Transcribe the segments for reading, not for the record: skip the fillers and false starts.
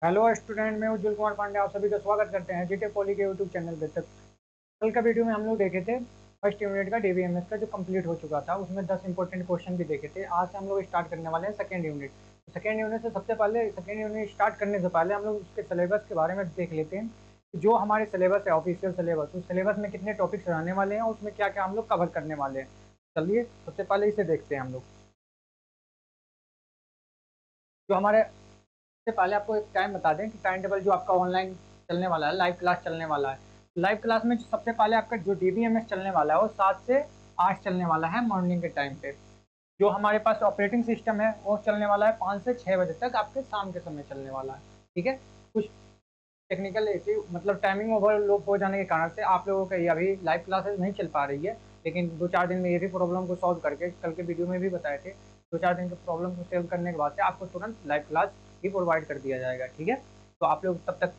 Hello student, मैं उज्जवल कुमार पांडे आप सभी का स्वागत करते हैं जीटे पॉली के यूट्यूब चैनल पे। तक कल का वीडियो में हम लोग देखे थे फर्स्ट यूनिट का डीबीएमएस का जो कंप्लीट हो चुका था, उसमें 10 इंपॉर्टेंट क्वेश्चन भी देखे थे। आज से हम लोग स्टार्ट करने वाले हैं सेकेंड यूनिट। सेकेंड यूनिट से सबसे पहले सेकेंड यूनिट स्टार्ट करने से पहले हम लोग उसके सिलेबस के बारे में देख लेते हैं कि जो हमारे सिलेबस है ऑफिशियल सिलेबस, उस सिलेबस में कितने टॉपिक्स रहने वाले हैं और उसमें क्या क्या हम लोग कवर करने वाले हैं। चलिए सबसे पहले इसे देखते हैं हम लोग। जो हमारे से पहले आपको एक टाइम बता दें कि टाइम टेबल जो आपका ऑनलाइन चलने वाला है, लाइव क्लास चलने वाला है। लाइव क्लास में सबसे पहले आपका जो डीबीएमएस चलने वाला है वो 7 से 8 चलने वाला है मॉर्निंग के टाइम पे। जो हमारे पास ऑपरेटिंग सिस्टम है वो चलने वाला है 5 से 6 बजे तक, आपके शाम के समय चलने वाला है। ठीक है। कुछ टेक्निकल इश्यू मतलब टाइमिंग ओवरलोड हो जाने के कारण से आप लोगों का ये अभी लाइव क्लासेस नहीं चल पा रही है, लेकिन 2-4 दिन में ये भी प्रॉब्लम को सॉल्व करके कल के वीडियो में भी बताए थे, 2-4 दिन के प्रॉब्लम को सॉल्व करने के बाद से आपको तुरंत लाइव क्लास भी प्रोवाइड कर दिया जाएगा। ठीक है। तो आप लोग तब तक।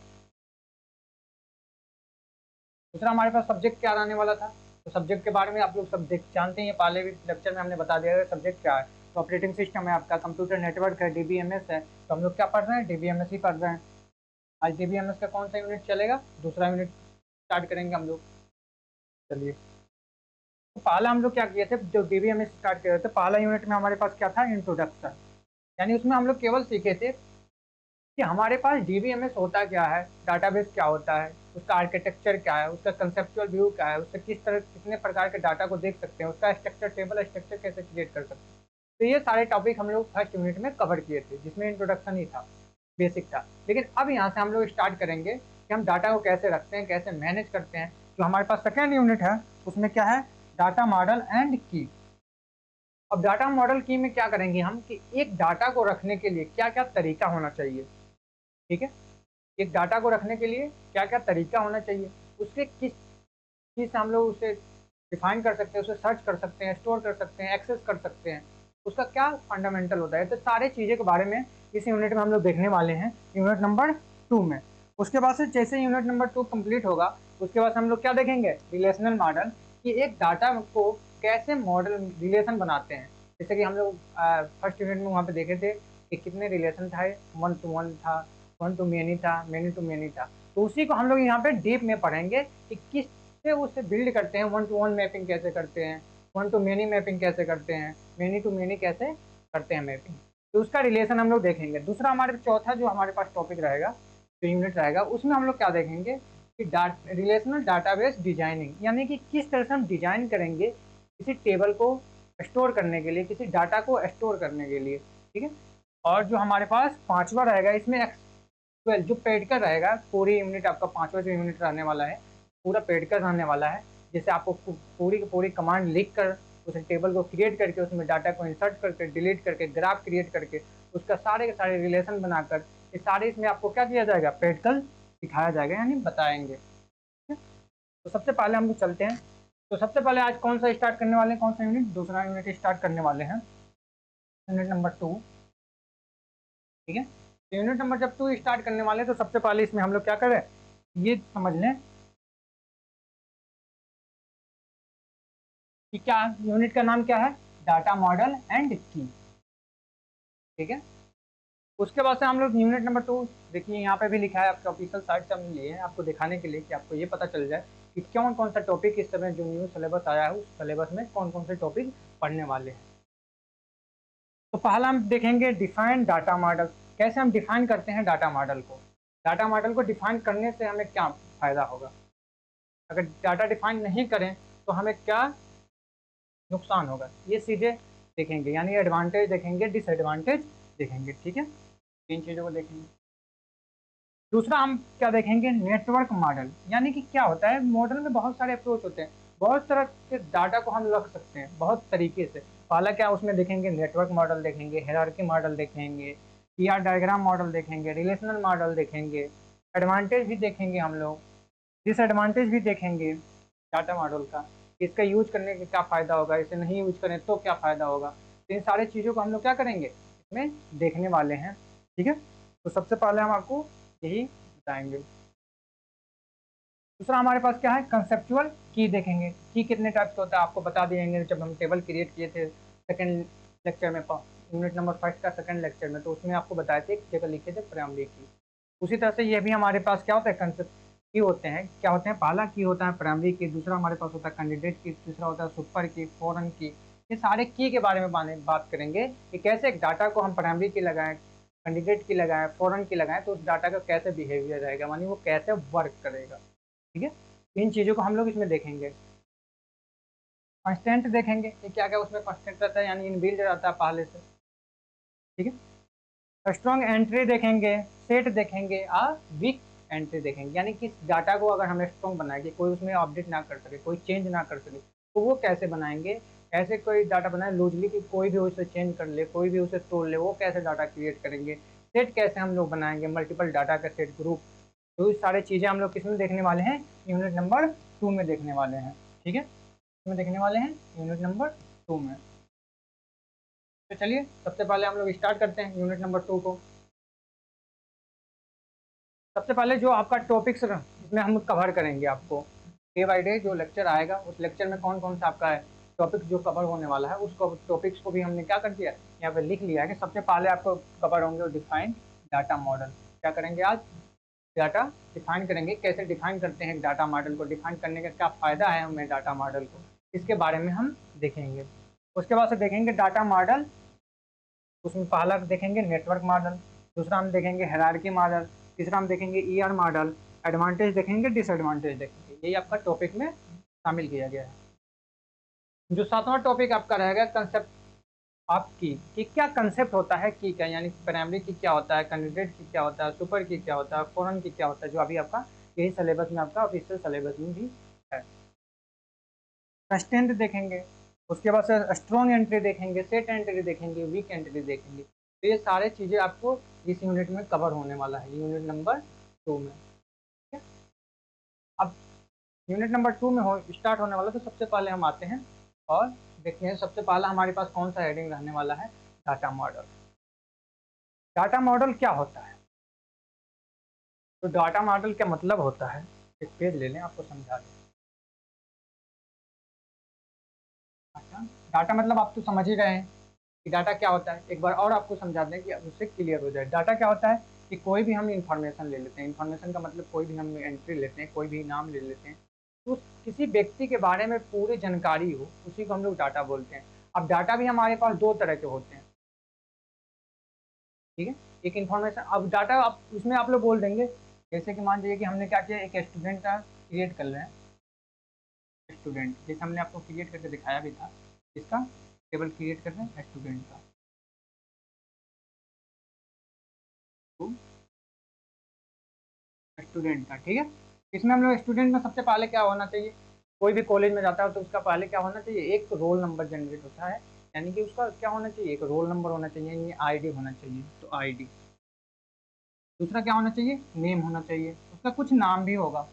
दूसरा हमारे पास सब्जेक्ट क्या आने वाला था, तो सब्जेक्ट के बारे में आप लोग सब्जेक्ट जानते हैं, पहले भी लेक्चर में हमने बता दिया है सब्जेक्ट क्या है। तो ऑपरेटिंग सिस्टम है आपका, कंप्यूटर नेटवर्क है, डीबीएमएस है। तो हम लोग क्या पढ़ रहे हैं, डीबीएमएस ही पढ़ रहे हैं। आज डीबीएमएस का कौन सा यूनिट चलेगा, दूसरा यूनिट स्टार्ट करेंगे हम लोग। चलिए, तो पहला हम लोग क्या किए थे, जो डीबीएमएस स्टार्ट किए थे पहला यूनिट में हमारे पास क्या था, इंट्रोडक्शन। यानी उसमें हम लोग केवल सीखे थे कि हमारे पास डीबीएमएस होता क्या है, डाटाबेस क्या होता है, उसका आर्किटेक्चर क्या है, उसका कंसेप्चुअल व्यू क्या है, उससे किस तरह कितने प्रकार के डाटा को देख सकते हैं, उसका स्ट्रक्चर टेबल स्ट्रक्चर कैसे क्रिएट कर सकते हैं। तो ये सारे टॉपिक हम लोग फर्स्ट यूनिट में कवर किए थे, जिसमें इंट्रोडक्शन ही था, बेसिक था। लेकिन अब यहाँ से हम लोग स्टार्ट करेंगे कि हम डाटा को कैसे रखते हैं, कैसे मैनेज करते हैं। जो हमारे पास सेकेंड यूनिट है उसमें क्या है, डाटा मॉडल एंड की। अब डाटा मॉडल की में क्या करेंगे हम कि एक डाटा को रखने के लिए क्या क्या तरीका होना चाहिए। ठीक है। एक डाटा को रखने के लिए क्या क्या तरीका होना चाहिए, उसके किस चीज़ से हम लोग उसे डिफाइन कर सकते हैं, उसे सर्च कर सकते हैं, स्टोर कर सकते हैं, एक्सेस कर सकते हैं, उसका क्या फंडामेंटल होता है। तो सारे चीज़ें के बारे में इस यूनिट में हम लोग देखने वाले हैं, यूनिट नंबर 2 में। उसके बाद से जैसे यूनिट नंबर 2 कंप्लीट होगा, उसके बाद हम लोग क्या देखेंगे, रिलेशनल मॉडल, कि एक डाटा को कैसे मॉडल रिलेशन बनाते हैं। जैसे कि हम लोग फर्स्ट यूनिट में वहाँ पे देखे थे कि कितने रिलेशन था, 1 to 1 था, 1 to many था, many to many था। तो उसी को हम लोग यहाँ पे डीप में पढ़ेंगे कि किस से उसे बिल्ड करते हैं, 1 to 1 मैपिंग कैसे करते हैं, 1 to many मैपिंग कैसे करते हैं, many to many कैसे करते हैं मैपिंग। तो उसका रिलेशन हम लोग देखेंगे। दूसरा हमारे चौथा जो हमारे पास टॉपिक रहेगा, जो यूनिट रहेगा, उसमें हम लोग क्या देखेंगे कि रिलेशनल डाटाबेस डिजाइनिंग, यानी कि किस तरह से हम डिजाइन करेंगे किसी टेबल को स्टोर करने के लिए, किसी डाटा को स्टोर करने के लिए। ठीक है। और जो हमारे पास पांचवा रहेगा, इसमें एक्सक्यूएल जो पेडकर रहेगा, पूरी यूनिट आपका पांचवा जो यूनिट रहने वाला है पूरा पेडकर रहने वाला है। जैसे आपको पूरी की पूरी कमांड लिख कर उस टेबल को क्रिएट करके उसमें डाटा को इंसर्ट करके डिलीट करके ग्राफ क्रिएट करके उसका सारे के सारे रिलेशन बनाकर ये सारे इसमें आपको क्या किया जाएगा, पेडकल सिखाया जाएगा, यानी बताएंगे। तो सबसे पहले हम लोग चलते हैं। तो सबसे पहले आज कौन सा स्टार्ट करने वाले हैं, कौन सा यूनिट, दूसरा यूनिट स्टार्ट करने वाले हैं, यूनिट नंबर 2। ठीक है। तो यूनिट नंबर जब 2 स्टार्ट करने वाले हैं तो सबसे पहले इसमें हम लोग क्या करें, ये समझ लें कि क्या यूनिट का नाम क्या है, डाटा मॉडल एंड की। ठीक है। उसके बाद से हम लोग यूनिट नंबर 2, देखिए यहाँ पे भी लिखा है, आपके ऑफिशियल साइट से हमने लिए हैं आपको दिखाने के लिए कि आपको ये पता चल जाए कि कौन कौन सा टॉपिक इस समय जो न्यू सिलेबस आया है उस सिलेबस में कौन कौन से टॉपिक पढ़ने वाले हैं। तो पहला हम देखेंगे डिफाइन डाटा मॉडल, कैसे हम डिफाइन करते हैं डाटा मॉडल को। डाटा मॉडल को डिफाइन करने से हमें क्या फायदा होगा, अगर डाटा डिफाइन नहीं करें तो हमें क्या नुकसान होगा, ये सीधे देखेंगे, यानी एडवांटेज देखेंगे, डिसएडवांटेज देखेंगे। ठीक है। तीन चीज़ों को देखेंगे। दूसरा हम क्या देखेंगे, नेटवर्क मॉडल, यानी कि क्या होता है, मॉडल में बहुत सारे अप्रोच होते हैं, बहुत तरह के डाटा को हम रख सकते हैं बहुत तरीके से। पहला क्या उसमें देखेंगे, नेटवर्क मॉडल देखेंगे, हायरार्की मॉडल देखेंगे, पीआर डायग्राम मॉडल देखेंगे, रिलेशनल मॉडल देखेंगे, एडवांटेज भी देखेंगे हम लोग, डिसएडवांटेज भी देखेंगे डाटा मॉडल का, इसका यूज करने का क्या फ़ायदा होगा, इसे नहीं यूज करें तो क्या फ़ायदा होगा। तो इन सारी चीज़ों को हम लोग क्या करेंगे, इसमें देखने वाले हैं। ठीक है। तो सबसे पहले हम आपको यही बताएंगे। दूसरा हमारे पास क्या है, कंसेप्चुअल की देखेंगे, की कितने टाइप्स होता है आपको बता देंगे, जब हम टेबल क्रिएट किए थे सेकंड लेक्चर में, यूनिट नंबर 5 का सेकंड लेक्चर में, तो उसमें आपको बताए थे एक जगह लिखे थे प्राइमरी की। उसी तरह से ये भी हमारे पास क्या होता है, कंसेप्ट की होते हैं, क्या होते हैं, पहला की होता है प्राइमरी की, दूसरा हमारे पास होता है कैंडिडेट की, तीसरा होता है सुपर की, फॉरेन की। ये सारे की के बारे में बात करेंगे कि कैसे एक डाटा को हम प्राइमरी की लगाएं, कैंडिडेट की लगाएं, फॉरेन की लगाएं, तो उस डाटा का कैसे बिहेवियर रहेगा, मानी वो कैसे वर्क करेगा। ठीक है, इन चीज़ों को हम लोग इसमें देखेंगे। कंस्टेंट देखेंगे कि क्या क्या उसमें कंस्टेंट रहता है, यानी इनबिल्ड रहता है पहले से। ठीक है, स्ट्रॉन्ग एंट्री देखेंगे, सेट देखेंगे, वीक एंट्री देखेंगे, यानी कि डाटा को अगर हमें स्ट्रॉन्ग बनाए कि कोई उसमें अपडेट ना कर सके, कोई चेंज ना कर सके, तो वो कैसे बनाएंगे। ऐसे कोई डाटा बनाए लूजली कि कोई भी उसे चेंज कर ले, कोई भी उसे तोड़ ले, वो कैसे डाटा क्रिएट करेंगे। सेट कैसे हम लोग बनाएंगे, मल्टीपल डाटा का सेट, ग्रुप। तो ये सारी चीज़ें हम लोग किसमें देखने वाले हैं, यूनिट नंबर 2 में देखने वाले हैं। ठीक है, इसमें देखने वाले हैं यूनिट नंबर 2 में। तो चलिए सबसे पहले हम लोग स्टार्ट करते हैं यूनिट नंबर 2 को। सबसे पहले जो आपका टॉपिक्स इसमें हम कवर करेंगे, आपको डे बाय डे जो लेक्चर आएगा, उस लेक्चर में कौन कौन सा आपका टॉपिक जो कवर होने वाला है, उस टॉपिक्स को भी हमने क्या कर दिया, यहाँ पे लिख लिया है कि सबसे पहले आपको कवर होंगे डिफाइंड डाटा मॉडल। क्या करेंगे आज, डाटा डिफाइन करेंगे, कैसे डिफाइन करते हैं डाटा मॉडल को, डिफाइन करने का क्या फ़ायदा है हमें डाटा मॉडल को, इसके बारे में हम देखेंगे। उसके बाद से देखेंगे डाटा मॉडल, उसमें पहला देखेंगे नेटवर्क मॉडल, दूसरा हम देखेंगे हायरार्की मॉडल, तीसरा हम देखेंगे ईआर मॉडल, एडवांटेज देखेंगे, डिसएडवांटेज देखेंगे। यही आपका टॉपिक में शामिल किया गया है। जो सातवां टॉपिक आपका रहेगा कंसेप्ट ऑफ की, कि क्या कंसेप्ट होता है की का, यानी प्राइमरी की क्या होता है, कैंडिडेट की क्या होता है, सुपर की क्या होता है, फॉरेन की क्या होता है, जो अभी आपका यही सिलेबस में, आपका ऑफिशियल सिलेबस में भी है। कंस्टेंट देखेंगे, उसके बाद से स्ट्रॉन्ग एंट्री देखेंगे, सेट एंट्री देखेंगे, वीक एंट्री देखेंगे। तो ये सारे चीज़ें आपको इस यूनिट में कवर होने वाला है, यूनिट नंबर 2 में। ठीक है, अब यूनिट नंबर 2 में हो स्टार्ट होने वाला, तो सबसे पहले हम आते हैं और देखते हैं सबसे पहला हमारे पास कौन सा हेडिंग रहने वाला है, डाटा मॉडल। डाटा मॉडल क्या होता है, तो डाटा मॉडल क्या मतलब होता है, एक पेज ले लें आपको समझा दें। अच्छा, डाटा मतलब आप तो समझ ही गए हैं कि डाटा क्या होता है, एक बार और आपको समझा दें कि उससे क्लियर हो जाए। डाटा क्या होता है कि कोई भी हम इंफॉर्मेशन ले लेते हैं, इंफॉर्मेशन का मतलब कोई भी हम एंट्री लेते हैं, कोई भी नाम ले लेते हैं, तो किसी व्यक्ति के बारे में पूरी जानकारी हो, उसी को हम लोग डाटा बोलते हैं। अब डाटा भी हमारे पास दो तरह के होते हैं। ठीक है, एक इन्फॉर्मेशन, अब डाटा आप उसमें आप लोग बोल देंगे, जैसे कि मान लीजिए कि हमने क्या किया, एक स्टूडेंट का क्रिएट कर रहे हैं, स्टूडेंट जैसे हमने आपको क्रिएट करके दिखाया भी था, इसका टेबल क्रिएट कर रहे हैं स्टूडेंट का, तो स्टूडेंट का। ठीक है, इसमें हम लोग स्टूडेंट में सबसे पहले क्या होना चाहिए, कोई भी कॉलेज में जाता है तो उसका पहले क्या होना चाहिए, एक रोल नंबर जनरेट होता है, यानी कि उसका क्या होना चाहिए, एक रोल नंबर होना चाहिए, यानी आईडी होना चाहिए, तो आईडी। दूसरा क्या होना चाहिए, नेम होना चाहिए, उसका कुछ नाम भी होगा,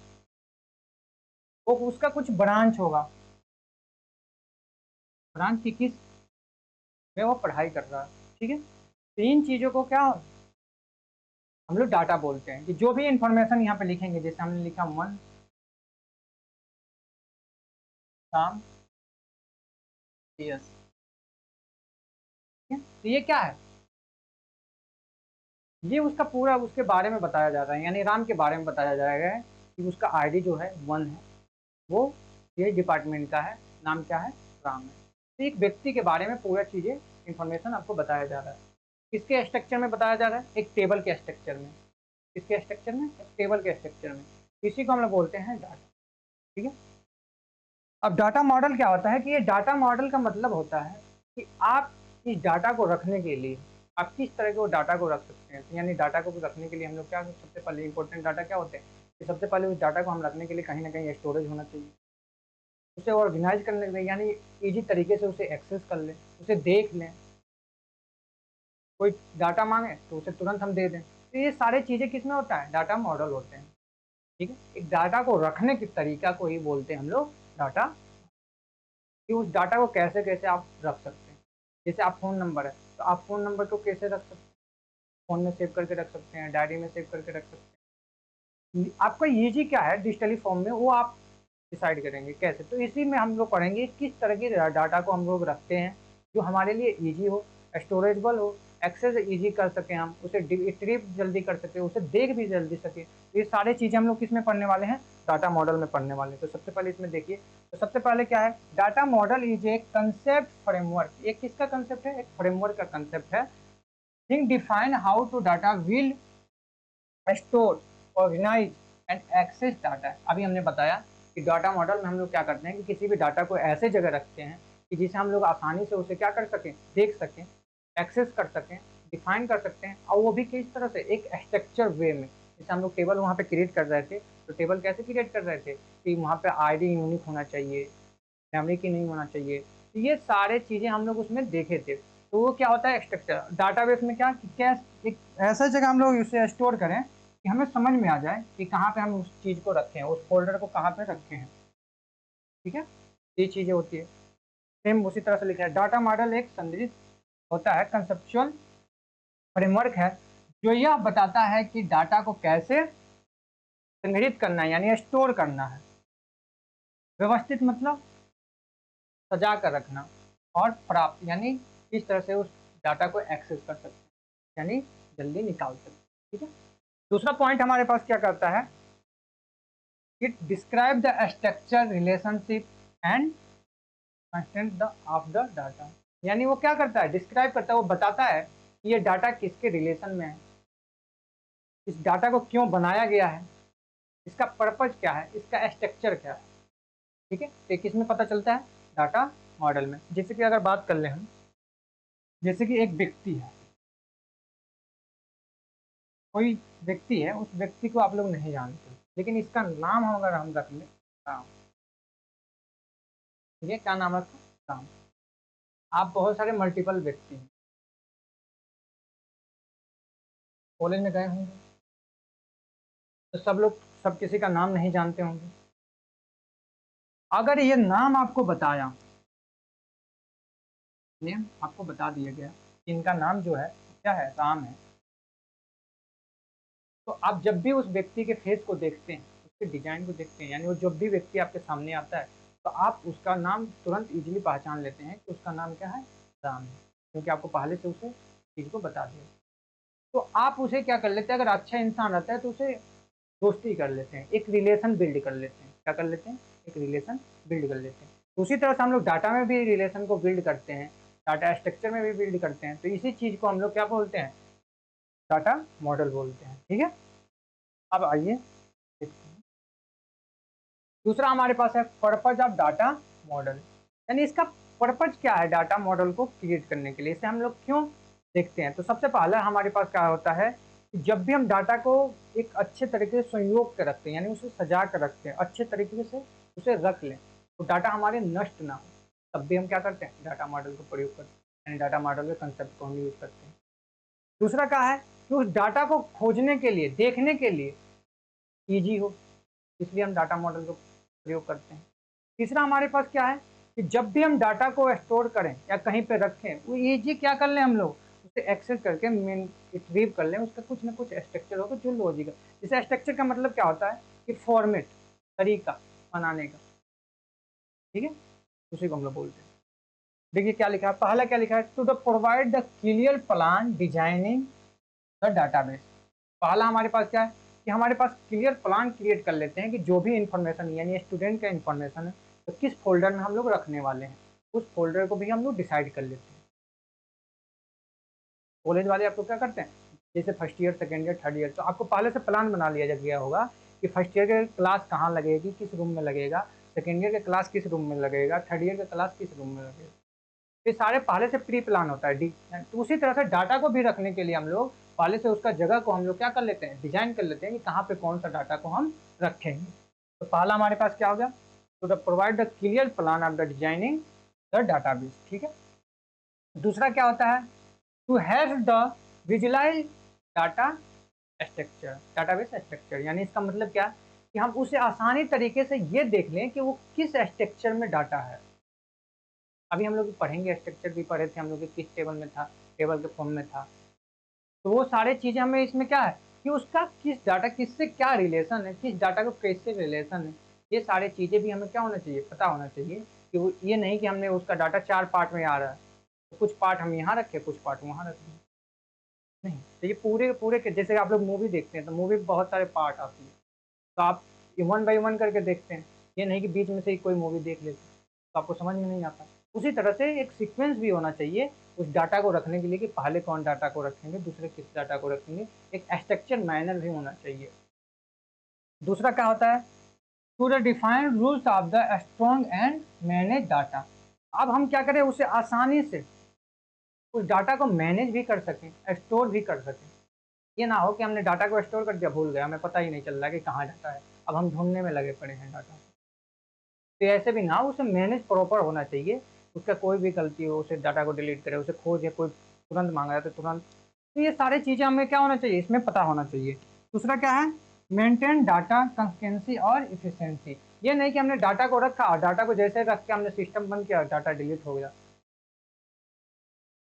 वो उसका कुछ ब्रांच होगा, ब्रांच की किस में वो पढ़ाई कर रहा है। ठीक है, तीन चीज़ों को क्या हम लोग डाटा बोलते हैं, कि जो भी इंफॉर्मेशन यहाँ पे लिखेंगे, जैसे हमने लिखा वन नाम यस, तो ये क्या है, ये उसका पूरा उसके बारे में बताया जा रहा है, यानी राम के बारे में बताया जाएगा कि उसका आईडी जो है 1 है, वो ये डिपार्टमेंट का है, नाम क्या है, राम है। तो एक व्यक्ति के बारे में पूरा चीज़ें इंफॉर्मेशन आपको बताया जा रहा है। किसके स्ट्रक्चर में बताया जा रहा है, एक टेबल के स्ट्रक्चर में। किसके स्ट्रक्चर में, एक टेबल के स्ट्रक्चर में। इसी को हम लोग बोलते हैं डाटा। ठीक है, अब डाटा मॉडल क्या होता है, कि ये डाटा मॉडल का मतलब होता है कि आप इस डाटा को रखने के लिए आप किस तरह के वो डाटा को रख सकते हैं। यानी डाटा को रखने के लिए हम लोग क्या, सबसे पहले इंपॉर्टेंट डाटा क्या होते हैं, कि सबसे पहले उस डाटा को हम रखने के लिए कहीं ना कहीं स्टोरेज होना चाहिए, उसे ऑर्गेनाइज करने के लिए, यानी ईजी तरीके से उसे एक्सेस कर लें, उसे देख लें, कोई डाटा मांगे तो उसे तुरंत हम दे दें। तो ये सारी चीज़ें किस में होता है, डाटा मॉडल होते हैं। ठीक है, एक डाटा को रखने के तरीका को ही बोलते हैं हम लोग डाटा, कि उस डाटा को कैसे कैसे आप रख सकते हैं। जैसे आप फ़ोन नंबर है, तो आप फ़ोन नंबर को कैसे रख सकते हैं, फ़ोन में सेव करके रख सकते हैं, डायरी में सेव करके रख सकते हैं। आपका ईजी क्या है डिजिटली फॉर्म में, वो आप डिसाइड करेंगे कैसे। तो इसी में हम लोग पढ़ेंगे किस तरह की डाटा को हम लोग रखते हैं जो हमारे लिए ईजी हो, स्टोरेजेबल हो, एक्सेस ईजी कर सकें, हम उसे रिट्रीव जल्दी कर सकें, उसे देख भी जल्दी सके। तो ये सारी चीज़ें हम लोग किस में पढ़ने वाले हैं, डाटा मॉडल में पढ़ने वाले हैं। तो सबसे पहले इसमें देखिए, तो सबसे पहले क्या है, डाटा मॉडल इज एक कंसेप्ट फ्रेमवर्क। एक किसका कंसेप्ट है, एक फ्रेमवर्क का कंसेप्ट है। Think define how to data will store, organise and access data. अभी हमने बताया कि डाटा मॉडल में हम लोग क्या करते हैं कि किसी भी डाटा को ऐसे जगह रखते हैं कि जिसे हम लोग आसानी से उसे क्या कर सकें, देख सकें, एक्सेस कर सकें, डिफाइन कर सकते हैं, और वो भी किस तरह से, एक स्ट्रक्चर वे में। जैसे हम लोग टेबल वहाँ पे क्रिएट कर रहे थे, तो टेबल कैसे क्रिएट कर रहे थे कि वहाँ पे आईडी यूनिक होना चाहिए, मेमोरी की नहीं होना चाहिए। तो ये सारे चीज़ें हम लोग उसमें देखे थे। तो वो क्या होता है, स्ट्रक्चर। डाटाबेस में क्या कि क्या एक ऐसा जगह हम लोग इसे स्टोर करें कि हमें समझ में आ जाए कि कहाँ पे हम उस चीज़ को रखें, उस फोल्डर को कहाँ पे रखे हैं। ठीक है, ये चीज़ें होती है। सेम उसी तरह से लिखा है, डाटा मॉडल एक संरचित होता है, कंसेप्चुअल फ्रेमवर्क है, जो यह बताता है कि डाटा को कैसे संग्रहित करना है, यानी स्टोर करना है। व्यवस्थित मतलब सजा कर रखना, और प्राप्त यानी किस तरह से उस डाटा को एक्सेस कर सकते हैं, यानी जल्दी निकाल सकते हैं। ठीक है, दूसरा पॉइंट हमारे पास क्या करता है, it describe the structure, relationship and constant of the data. यानी वो क्या करता है, डिस्क्राइब करता है, वो बताता है कि ये डाटा किसके रिलेशन में है, इस डाटा को क्यों बनाया गया है, इसका पर्पज क्या है, इसका स्ट्रक्चर क्या है। ठीक है, तो किस में पता चलता है, डाटा मॉडल में। जैसे कि अगर बात कर ले हम, जैसे कि एक व्यक्ति है, कोई व्यक्ति है, उस व्यक्ति को आप लोग नहीं जानते, लेकिन इसका नाम हम अगर हम रख लें राम। ठीक है, क्या नाम रखा, राम। आप बहुत सारे मल्टीपल व्यक्ति हैं, कॉलेज में गए होंगे, तो सब लोग सब किसी का नाम नहीं जानते होंगे। अगर ये नाम आपको बताया, नेम आपको बता दिया गया कि इनका नाम जो है क्या है, राम है, तो आप जब भी उस व्यक्ति के फेस को देखते हैं, उसके डिजाइन को देखते हैं, यानी वो जब भी व्यक्ति आपके सामने आता है, तो आप उसका नाम तुरंत इजीली पहचान लेते हैं कि उसका नाम क्या है, राम है, क्योंकि आपको पहले से उसे चीज़ को बता दिया। तो आप उसे क्या कर लेते हैं, अगर अच्छा इंसान रहता है तो उसे दोस्ती कर लेते हैं, एक रिलेशन बिल्ड कर लेते हैं। क्या कर लेते हैं, एक रिलेशन बिल्ड कर लेते हैं। तो उसी तरह से हम लोग डाटा में भी रिलेशन को बिल्ड करते हैं, डाटा स्ट्रक्चर में भी बिल्ड करते हैं। तो इसी चीज़ को हम लोग क्या बोलते हैं, डाटा मॉडल बोलते हैं। ठीक है, अब आइए देखते हैं। दूसरा हमारे पास है पर्पज ऑफ डाटा मॉडल, यानी इसका पर्पज क्या है, डाटा मॉडल को क्रिएट करने के लिए इसे हम लोग क्यों देखते हैं। तो सबसे पहला हमारे पास क्या होता है कि जब भी हम डाटा को एक अच्छे तरीके से संयोग कर रखते हैं, यानी उसे सजा कर रखते हैं, अच्छे तरीके से उसे रख लें, तो डाटा हमारे नष्ट ना हो, तब भी हम क्या करते हैं, डाटा मॉडल को प्रयोग करते हैं, यानी डाटा मॉडल के कंसेप्ट को हम यूज करते हैं। दूसरा क्या है कि उस डाटा को खोजने के लिए, देखने के लिए ईजी हो, इसलिए हम डाटा मॉडल का प्रयोग करते हैं। तीसरा हमारे पास क्या है कि जब भी हम डाटा को स्टोर करें या कहीं पे रखें, वो ईजी क्या कर लें, हम लोग उसे एक्सेस करके मेन रिट्रीव कर लें, उसका कुछ ना कुछ स्ट्रक्चर होगा जो लॉजिकल। जैसे स्ट्रक्चर का मतलब क्या होता है कि फॉर्मेट, तरीका बनाने का। ठीक है, उसी को हम लोग बोलते हैं। देखिए क्या लिखा है, पहला क्या लिखा है, to the provide the clear plan designing the database. पहला हमारे पास क्या है कि हमारे पास क्लियर प्लान क्रिएट कर लेते हैं कि जो भी इंफॉर्मेशन यानी स्टूडेंट का इंफॉर्मेशन है, तो किस फोल्डर में हम लोग रखने वाले हैं, उस फोल्डर को भी हम लोग डिसाइड कर लेते हैं। कॉलेज वाले आपको क्या करते हैं, जैसे first year, second year, third year, तो आपको पहले से प्लान बना लिया गया होगा कि फर्स्ट ईयर के क्लास कहाँ लगेगी, किस रूम में लगेगा, सेकेंड ईयर के क्लास किस रूम में लगेगा, थर्ड ईयर का क्लास किस रूम में लगेगा। ये सारे पहले से प्री प्लान होता है डी। तो उसी तरह से डाटा को भी रखने के लिए हम लोग पहले से उसका जगह को हम लोग क्या कर लेते हैं, डिजाइन कर लेते हैं कि कहाँ पे कौन सा डाटा को हम रखेंगे। तो पहला हमारे पास क्या हो गया, to the provide the clear plan of the designing the database. ठीक है, दूसरा क्या होता है, to have the visualise data structure, database structure, यानी इसका मतलब क्या कि हम उसे आसानी तरीके से ये देख लें कि वो किस स्ट्रक्चर में डाटा है। अभी हम लोग पढ़ेंगे, स्ट्रक्चर भी पढ़े थे हम लोग, किस टेबल में था, टेबल के फॉर्म में था। तो वो सारे चीज़ें हमें इसमें क्या है कि उसका किस डाटा किससे क्या रिलेशन है, किस डाटा को कैसे रिलेशन है, ये सारी चीज़ें भी हमें क्या होना चाहिए, पता होना चाहिए। कि वो ये नहीं कि हमने उसका डाटा 4 पार्ट में आ रहा है, तो कुछ पार्ट हम यहाँ रखें, कुछ पार्ट वहाँ रखें। तो ये पूरे पूरे के, जैसे आप लोग मूवी देखते हैं तो मूवी बहुत सारे पार्ट आती है, तो आप ये 1 बाय 1 करके देखते हैं, ये नहीं कि बीच में से ही कोई मूवी देख लेते, तो आपको समझ में नहीं आता। उसी तरह से एक सीक्वेंस भी होना चाहिए उस डाटा को रखने के लिए कि पहले कौन डाटा को रखेंगे, दूसरे किस डाटा को रखेंगे, एक स्ट्रक्चर मैनर भी होना चाहिए। दूसरा क्या होता है, to the defined rules of the strong and manage data. अब हम क्या करें, उसे आसानी से उस डाटा को मैनेज भी कर सकें, स्टोर भी कर सकें। ये ना हो कि हमने डाटा को स्टोर कर दिया, भूल गया, हमें पता ही नहीं चल रहा कि कहाँ डाटा है, अब हम ढूंढने में लगे पड़े हैं डाटा। तो ऐसे भी ना हो, उसे मैनेज प्रॉपर होना चाहिए, उसका कोई भी गलती हो उसे डाटा को डिलीट करे, उसे खोजे, कोई तुरंत मांगा है तो तुरंत। तो ये सारी चीज़ें हमें क्या होना चाहिए, इसमें पता होना चाहिए। दूसरा क्या है, मेंटेन डाटा कंसिस्टेंसी और इफिशिएंसी। ये नहीं कि हमने डाटा को रखा और डाटा को जैसे रख के हमने सिस्टम बंद किया, डाटा डिलीट हो गया,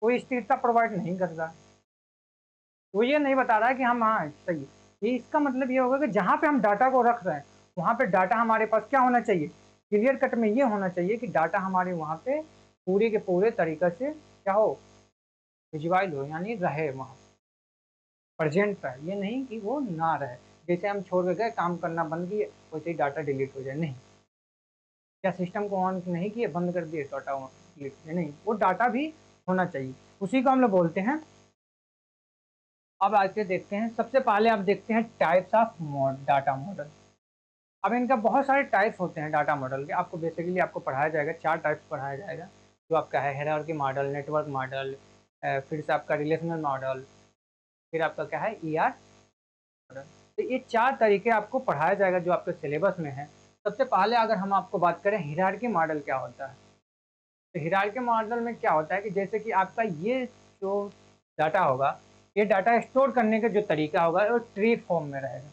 कोई स्थिरता प्रोवाइड नहीं कर रहा, वो ये नहीं बता रहा है कि हम हाँ सही। ये इसका मतलब ये होगा कि जहाँ पे हम डाटा को रख रहे हैं वहाँ पे डाटा हमारे पास क्या होना चाहिए, क्लियर कट में ये होना चाहिए कि डाटा हमारे वहाँ पे पूरे के पूरे तरीके से क्या हो, विजुअल हो, यानी रहे, वहाँ प्रेजेंट रहे। ये नहीं कि वो ना रहे, जैसे हम छोड़ के गए काम करना बंद किए वैसे ही डाटा डिलीट हो जाए, नहीं। क्या सिस्टम को ऑन नहीं किए, बंद कर दिए, डाटा डिलीट हो जाए, नहीं, वो डाटा भी होना चाहिए। उसी को हम लोग बोलते हैं। अब आके देखते हैं, सबसे पहले आप देखते हैं टाइप्स ऑफ डाटा मॉडल। अब इनका बहुत सारे टाइप्स होते हैं डाटा मॉडल के, आपको बेसिकली आपको पढ़ाया जाएगा, 4 टाइप्स पढ़ाया जाएगा, जो आपका है हायरार्की मॉडल, नेटवर्क मॉडल, फिर से आपका रिलेशनल मॉडल, फिर आपका क्या है ईआर मॉडल। तो ये 4 तरीके आपको पढ़ाया जाएगा जो आपके सिलेबस में है। सबसे पहले अगर हम आपको बात करें हायरार्की मॉडल क्या होता है, तो हायरार्की मॉडल में क्या होता है कि जैसे कि आपका ये जो डाटा होगा, ये डाटा स्टोर करने का जो तरीका होगा वो ट्री फॉर्म में रहेगा,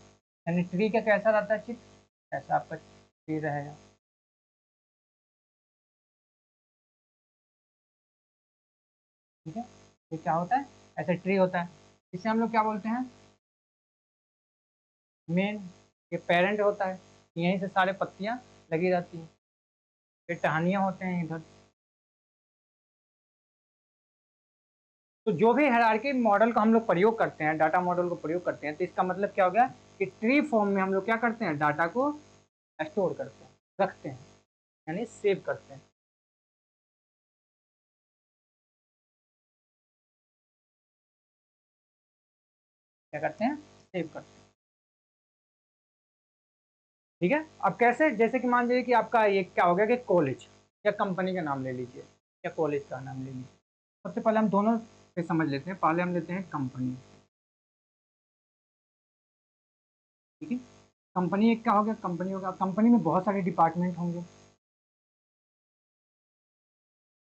यानी ट्री का कैसा रहता है चित्र, ऐसा आपका ट्री रहेगा, ठीक है। ये क्या होता है, ऐसा ट्री होता है, इसे हम लोग क्या बोलते हैं, मेन। ये पेरेंट होता है, यहीं से सारे पत्तियां लगी रहती हैं, ये टहनियाँ होते हैं इधर। तो जो भी हायरार्की मॉडल का हम लोग प्रयोग करते हैं, डाटा मॉडल को प्रयोग करते हैं, तो इसका मतलब क्या हो गया कि ट्री फॉर्म में हम लोग क्या करते हैं, डाटा को स्टोर करते हैं, रखते हैं, यानी सेव करते हैं। क्या करते हैं, सेव करते हैं, ठीक है। अब कैसे, जैसे कि मान लीजिए कि आपका ये क्या हो गया कि कॉलेज या कंपनी का नाम ले लीजिए, या कॉलेज का नाम ले लीजिए। सबसे पहले हम दोनों से समझ लेते हैं, पहले हम लेते हैं कंपनी, ठीक है। कंपनी एक क्या हो गया, कंपनी होगा, कंपनी में बहुत सारे डिपार्टमेंट होंगे,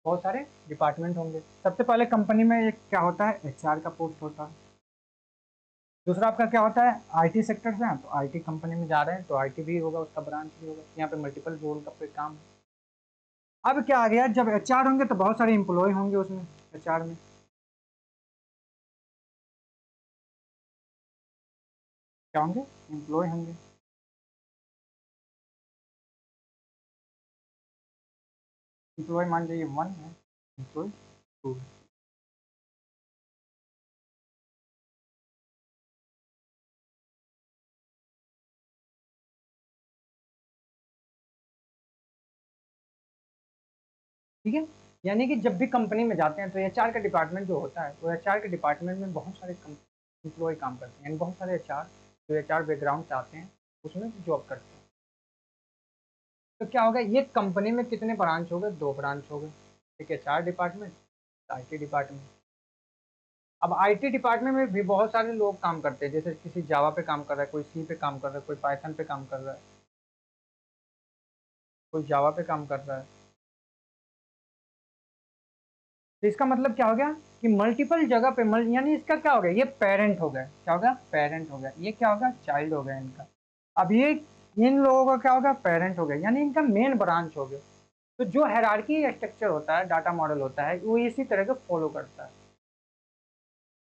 बहुत सारे डिपार्टमेंट होंगे। सबसे पहले कंपनी में एक क्या होता है, एचआर का पोस्ट होता है। दूसरा आपका क्या होता है, आईटी सेक्टर से हैं तो आईटी कंपनी में जा रहे हैं तो आईटी भी होगा, उसका ब्रांच भी होगा, यहाँ पे मल्टीपल रोल का कोई काम है। अब क्या आ गया, जब एचआर होंगे तो बहुत सारे एम्प्लॉय होंगे उसमें, एचआर में क्या होंगे, एम्प्लॉय होंगे। एम्प्लॉय मान लीजिए 1 है, एम्प्लॉय 2 है, ठीक है। यानी कि जब भी कंपनी में जाते हैं तो एचआर का डिपार्टमेंट जो होता है, वो एचआर के डिपार्टमेंट में बहुत सारे एम्प्लॉय काम करते हैं, यानी बहुत सारे एचआर जो एचआर बैकग्राउंड से आते हैं उसमें जॉब करते हैं। तो क्या होगा, ये कंपनी में कितने ब्रांच हो गए, 2 ब्रांच हो गए, एक एचआर डिपार्टमेंट, आईटी डिपार्टमेंट। अब आईटी डिपार्टमेंट में भी बहुत सारे लोग काम करते हैं, जैसे किसी जावा पे काम कर रहा है, कोई सी पे काम कर रहा है, कोई पाइथन पे काम कर रहा है, कोई जावा पे काम कर रहा है। तो इसका मतलब क्या हो गया कि मल्टीपल जगह पे यानी इसका क्या हो गया, ये पेरेंट हो गया, क्या हो गया, पेरेंट हो गया, ये क्या होगा, चाइल्ड हो गया इनका। अब ये इन लोगों का क्या होगा, पेरेंट हो गया, यानी इनका मेन ब्रांच हो गया। तो जो हायरार्की स्ट्रक्चर होता है, डाटा मॉडल होता है, वो इसी तरह के फॉलो करता है,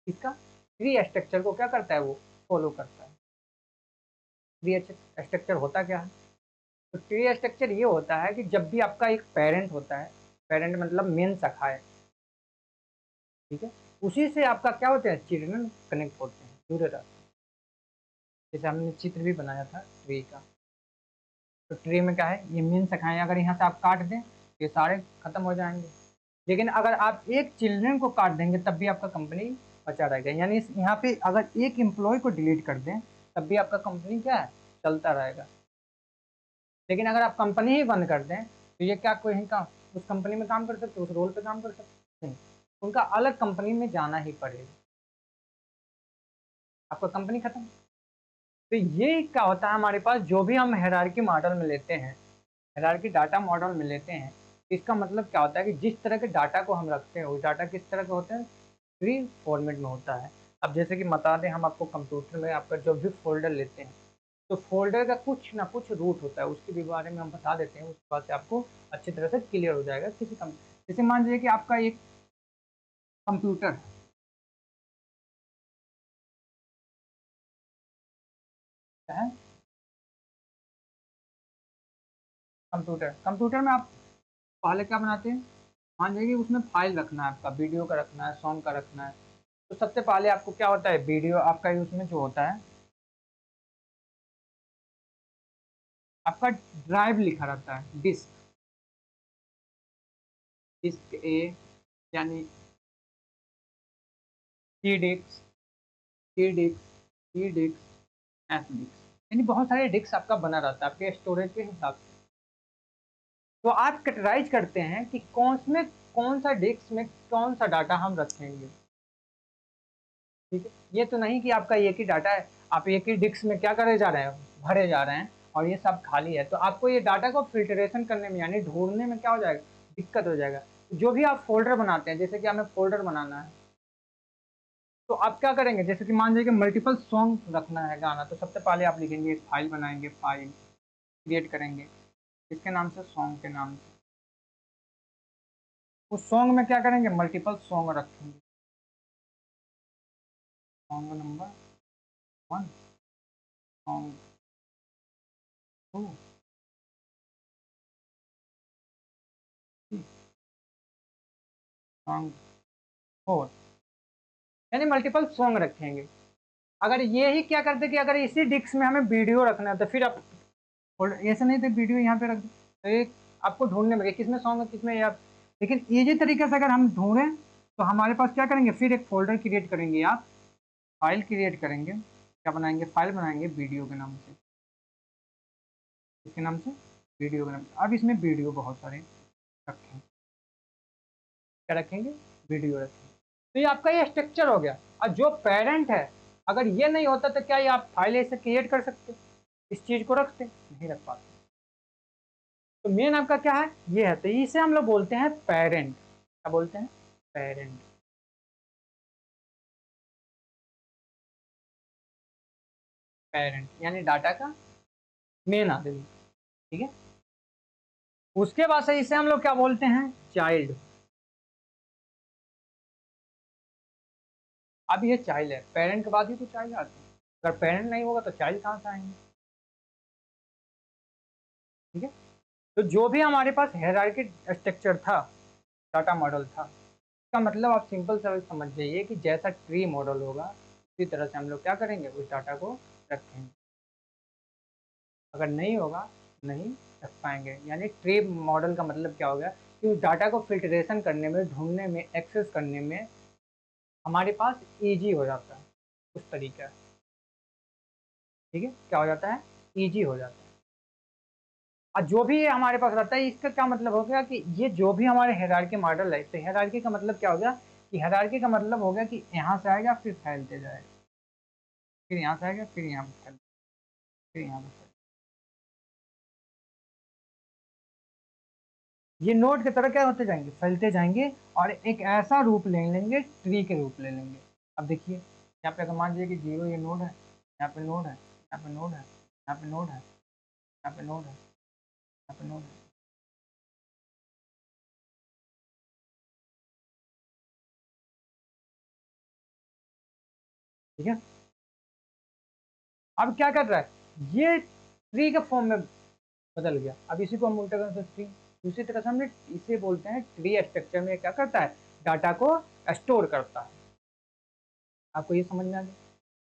इसका ट्री स्ट्रक्चर को क्या करता है, वो फॉलो करता है। ट्री स्ट्रक्चर होता क्या है, तो ट्री स्ट्रक्चर ये होता है कि जब भी आपका एक पेरेंट होता है, पेरेंट मतलब मेन शाखा है, ठीक है। उसी से आपका क्या होता है, चिल्ड्रन कनेक्ट होते हैं, जुड़े रहते हैं। जैसे हमने चित्र भी बनाया था ट्री का, तो ट्री में क्या है, ये मेन शाखाएं, अगर यहाँ से आप काट दें ये सारे खत्म हो जाएंगे। लेकिन अगर आप एक चिल्ड्रन को काट देंगे तब भी आपका कंपनी बचा रहेगा, यानी यहाँ पे अगर एक एम्प्लॉय को डिलीट कर दें तब भी आपका कंपनी क्या है, चलता रहेगा। लेकिन अगर आप कंपनी ही बंद कर दें तो ये क्या कोई काम उस कंपनी में काम कर सकते, उस रोल पे काम कर सकते नहीं, उनका अलग कंपनी में जाना ही पड़ेगा, आपका कंपनी खत्म। तो ये क्या होता है, हमारे पास जो भी हम हायरार्की मॉडल में लेते हैं, हायरार्की डाटा मॉडल में लेते हैं, इसका मतलब क्या होता है कि जिस तरह के डाटा को हम रखते हैं वो डाटा किस तरह के होते हैं, ट्री फॉर्मेट में होता है। अब जैसे कि बता दें, हम आपको कंप्यूटर में आपका जो भी फोल्डर लेते हैं तो फोल्डर का कुछ ना कुछ रूट होता है, उसके भी बारे में हम बता देते हैं, उसके बाद से आपको अच्छी तरह से क्लियर हो जाएगा। जैसे मान लीजिए कि आपका एक कंप्यूटर है, कंप्यूटर कंप्यूटर में आप पहले क्या बनाते हैं, मान लीजिए उसमें फाइल रखना है, आपका वीडियो का रखना है, सॉन्ग का रखना है। तो सबसे पहले आपको क्या होता है, वीडियो आपका उसमें जो होता है, आपका ड्राइव लिखा रहता है, डिस्क, डिस्क ए, यानी सी डिस्क, सी डिस्क, सी डिस्क, एस डिस्क, यानी बहुत सारे डिस्क आपका बना रहता है आपके स्टोरेज के हिसाब से। तो आप कैटेगराइज करते हैं कि कौन सा डिस्क में कौन सा डाटा हम रखेंगे। ठीक है, ये तो नहीं कि आपका एक ही डाटा है, आप एक ही डिस्क में क्या करे जा रहे हैं, भरे जा रहे हैं और ये सब खाली है, तो आपको ये डाटा को फिल्ट्रेशन करने में यानी ढूंढने में क्या हो जाएगा, दिक्कत हो जाएगा। जो भी आप फोल्डर बनाते हैं, जैसे कि हमें फोल्डर बनाना है तो आप क्या करेंगे, जैसे कि मान लीजिए कि मल्टीपल सॉन्ग रखना है गाना, तो सबसे पहले आप लिखेंगे एक फाइल बनाएंगे, फाइल क्रिएट करेंगे इसके नाम से, सॉन्ग के नाम से। उस सॉन्ग में क्या करेंगे, मल्टीपल सॉन्ग रखेंगे, सॉन्ग नंबर 1, सॉन्ग 2, सॉन्ग 4, यानी मल्टीपल सॉन्ग रखेंगे। अगर ये ही क्या करते कि अगर इसी डिस्क में हमें वीडियो रखना है तो फिर आप ऐसे नहीं थे, वीडियो यहाँ पे रख दो तो एक आपको ढूंढने में किसमें सॉन्ग है किसमें आप। लेकिन इजी तरीके से अगर हम ढूंढें तो हमारे पास क्या करेंगे, फिर एक फोल्डर क्रिएट करेंगे, आप फाइल क्रिएट करेंगे, क्या बनाएंगे, फाइल बनाएंगे वीडियो के नाम से, इसके नाम से, वीडियो के नाम से। अब इसमें वीडियो बहुत सारे रखें, क्या रखेंगे, वीडियो रखेंगे। तो ये आपका ये स्ट्रक्चर हो गया। और जो पेरेंट है, अगर ये नहीं होता तो क्या ये आप फाइल ऐसे क्रिएट कर सकते, इस चीज को रखते, नहीं रख पाते। तो मेन आपका क्या है, ये है, तो इसे हम लोग बोलते हैं पेरेंट, क्या बोलते हैं, पेरेंट। पेरेंट यानी डाटा का मेन आदमी, ठीक है। उसके बाद से इसे हम लोग क्या बोलते हैं, चाइल्ड। अब ये चाइल्ड है, पेरेंट के बाद ही तो चाइल्ड आते हैं, अगर पेरेंट नहीं होगा तो चाइल्ड कहाँ से आएंगे, ठीक है। तो जो भी हमारे पास हायरार्की स्ट्रक्चर था, डाटा मॉडल था, इसका मतलब आप सिंपल सा समझ जाइए कि जैसा ट्री मॉडल होगा उसी तरह से हम लोग क्या करेंगे, उस डाटा को रखेंगे। अगर नहीं होगा नहीं रख पाएंगे, यानी ट्री मॉडल का मतलब क्या हो गया कि उस डाटा को फिल्ट्रेशन करने में, ढूंढने में, एक्सेस करने में हमारे पास ईजी हो जाता है, उस तरीका, ठीक है, क्या हो जाता है, ईजी हो जाता है। और जो भी हमारे पास रहता है, इसका क्या मतलब हो गया कि ये जो भी हमारे हायरार्की मॉडल है, तो हायरार्की का मतलब क्या हो गया कि हायरार्की का मतलब हो गया कि यहाँ से आएगा फिर फैलते जाएगा, फिर यहाँ से आएगा फिर यहाँ पर, फिर यहाँ पर, ये नोड की तरह क्या होते जाएंगे, फैलते जाएंगे और एक ऐसा रूप ले लेंगे, ट्री के रूप ले लेंगे। अब देखिए यहाँ पे अगर मान लीजिए कि 0 ये नोड है, यहाँ पे नोड है, यहाँ पे नोड है, यहाँ पे नोड है, यहाँ पे नोड है, यहाँ पे नोड है, ठीक है। अब क्या कर रहा है, ये ट्री के फॉर्म में बदल गया। अब इसी को हम उल्टा कर सकते हैं, दूसरी तरह से हमने इसे बोलते हैं ट्री स्ट्रक्चर में क्या करता है, डाटा को स्टोर करता है। आपको ये समझ में आ गया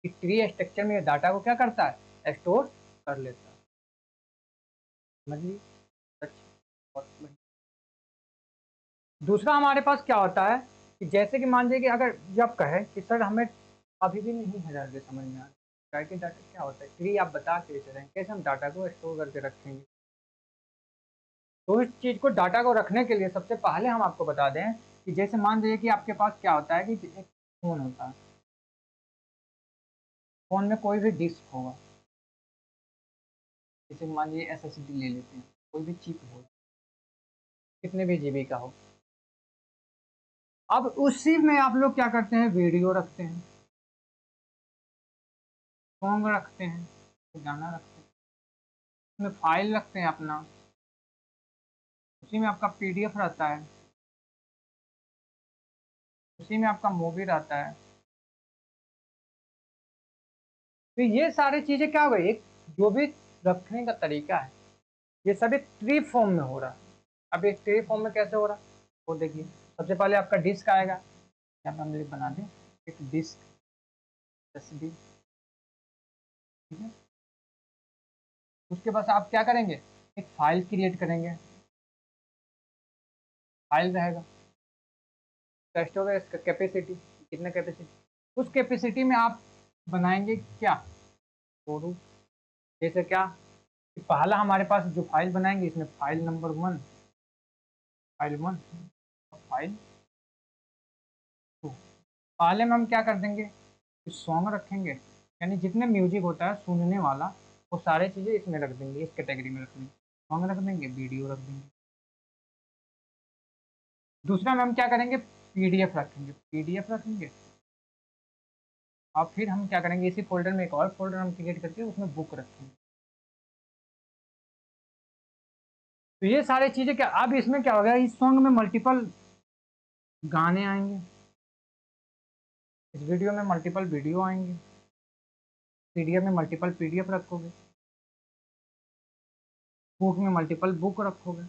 कि ट्री स्ट्रक्चर में डाटा को क्या करता है, स्टोर कर लेता है। समझ लीजिए। अच्छा, बहुत बढ़िया। दूसरा हमारे पास क्या होता है कि जैसे कि मान लीजिए कि अगर जब कहे कि सर हमें अभी भी नहीं है डाटा समझ में आ रहा है, डाटा क्या होता है, ट्री आप बता के चलें कैसे हम डाटा को स्टोर करके रखेंगे। तो इस चीज़ को, डाटा को रखने के लिए सबसे पहले हम आपको बता दें कि जैसे मान लीजिए कि आपके पास क्या होता है कि एक फ़ोन होता है, फ़ोन में कोई भी डिस्क होगा, जैसे मान लीजिए एसएसडी ले लेते हैं, कोई भी चिप हो, कितने भी जीबी का हो। अब उसी में आप लोग क्या करते हैं, वीडियो रखते हैं, सॉन्ग रखते हैं, गाना रखते हैं, उसमें फाइल रखते हैं अपना, उसी में आपका पीडीएफ रहता है, उसी में आपका मूवी रहता है। तो ये सारी चीज़ें क्या हो गई, एक जो भी रखने का तरीका है ये सभी ट्री फॉर्म में हो रहा है। अब एक ट्री फॉर्म में कैसे हो रहा है वो देखिए। सबसे पहले आपका डिस्क आएगा, यहाँ पे हम लिख बना दें एक डिस्क एसडी, ठीक है। उसके बाद आप क्या करेंगे, एक फाइल क्रिएट करेंगे, फाइल रहेगा, टेस्ट होगा इसका कैपेसिटी, कितना कैपेसिटी, उस कैपेसिटी में आप बनाएंगे क्या, फोटो। जैसे क्या कि पहला हमारे पास जो फाइल बनाएंगे इसमें फाइल नंबर 1, फाइल 1, फाइल 2। पहले में हम क्या कर देंगे, सॉन्ग रखेंगे, यानी जितने म्यूजिक होता है सुनने वाला वो सारे चीज़ें इसमें रख देंगे, इस कैटेगरी में रख देंगे, सॉन्ग रख देंगे, वीडियो रख देंगे। दूसरा में हम क्या करेंगे, पीडीएफ रखेंगे, पीडीएफ रखेंगे। और फिर हम क्या करेंगे, इसी फोल्डर में एक और फोल्डर हम क्रिएट करके उसमें बुक रखेंगे। तो ये सारी चीज़ें क्या, अब इसमें क्या हो गया, इस सॉन्ग में मल्टीपल गाने आएंगे, इस वीडियो में मल्टीपल वीडियो आएंगे, पीडीएफ में मल्टीपल पीडीएफ रखोगे, बुक में मल्टीपल बुक रखोगे।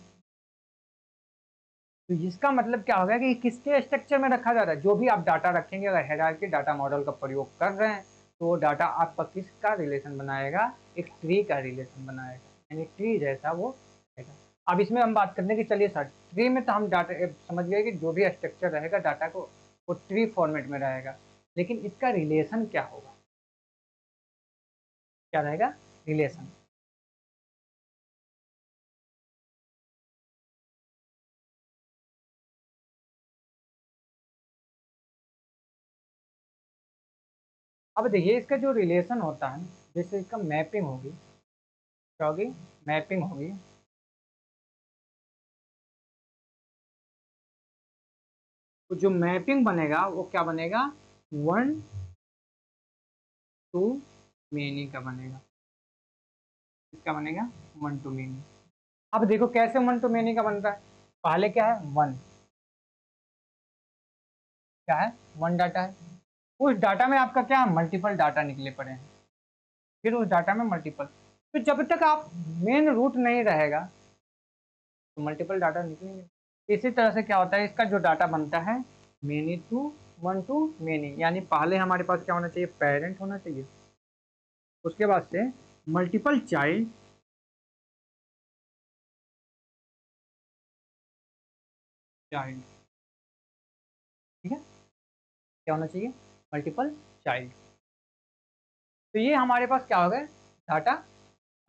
तो इसका मतलब क्या होगा कि किसके स्ट्रक्चर में रखा जा रहा है, जो भी आप डाटा रखेंगे, अगर हायरार्की डाटा मॉडल का प्रयोग कर रहे हैं तो वो डाटा आपका किसका रिलेशन बनाएगा, एक ट्री का रिलेशन बनाएगा, यानी ट्री जैसा वो रहेगा। अब इसमें हम बात करते हैं कि चलिए सर ट्री में तो हम डाटा समझ गए कि जो भी स्ट्रक्चर रहेगा डाटा को वो ट्री फॉर्मेट में रहेगा, लेकिन इसका रिलेशन क्या होगा, क्या रहेगा रिलेशन। अब देखिए इसका जो रिलेशन होता है, जैसे इसका मैपिंग होगी, क्या होगी, मैपिंग होगी। तो जो मैपिंग बनेगा वो क्या बनेगा, 1 टू मेनी का बनेगा, किसका बनेगा, 1 टू मेनी। अब देखो कैसे 1 टू मेनी का बनता है, पहले क्या है 1, क्या है 1 डाटा है, उस डाटा में आपका क्या मल्टीपल डाटा निकले पड़े हैं, फिर उस डाटा में मल्टीपल, तो जब तक आप मेन रूट नहीं रहेगा तो मल्टीपल डाटा निकलेंगे। इसी तरह से क्या होता है, इसका जो डाटा बनता है मेनी टू 1 टू मेनी, यानी पहले हमारे पास क्या होना चाहिए, पेरेंट होना चाहिए, उसके बाद से मल्टीपल चाइल्ड, चाइल्ड, ठीक है, क्या होना चाहिए, मल्टीपल चाइल्ड। तो ये हमारे पास क्या हो गया, डाटा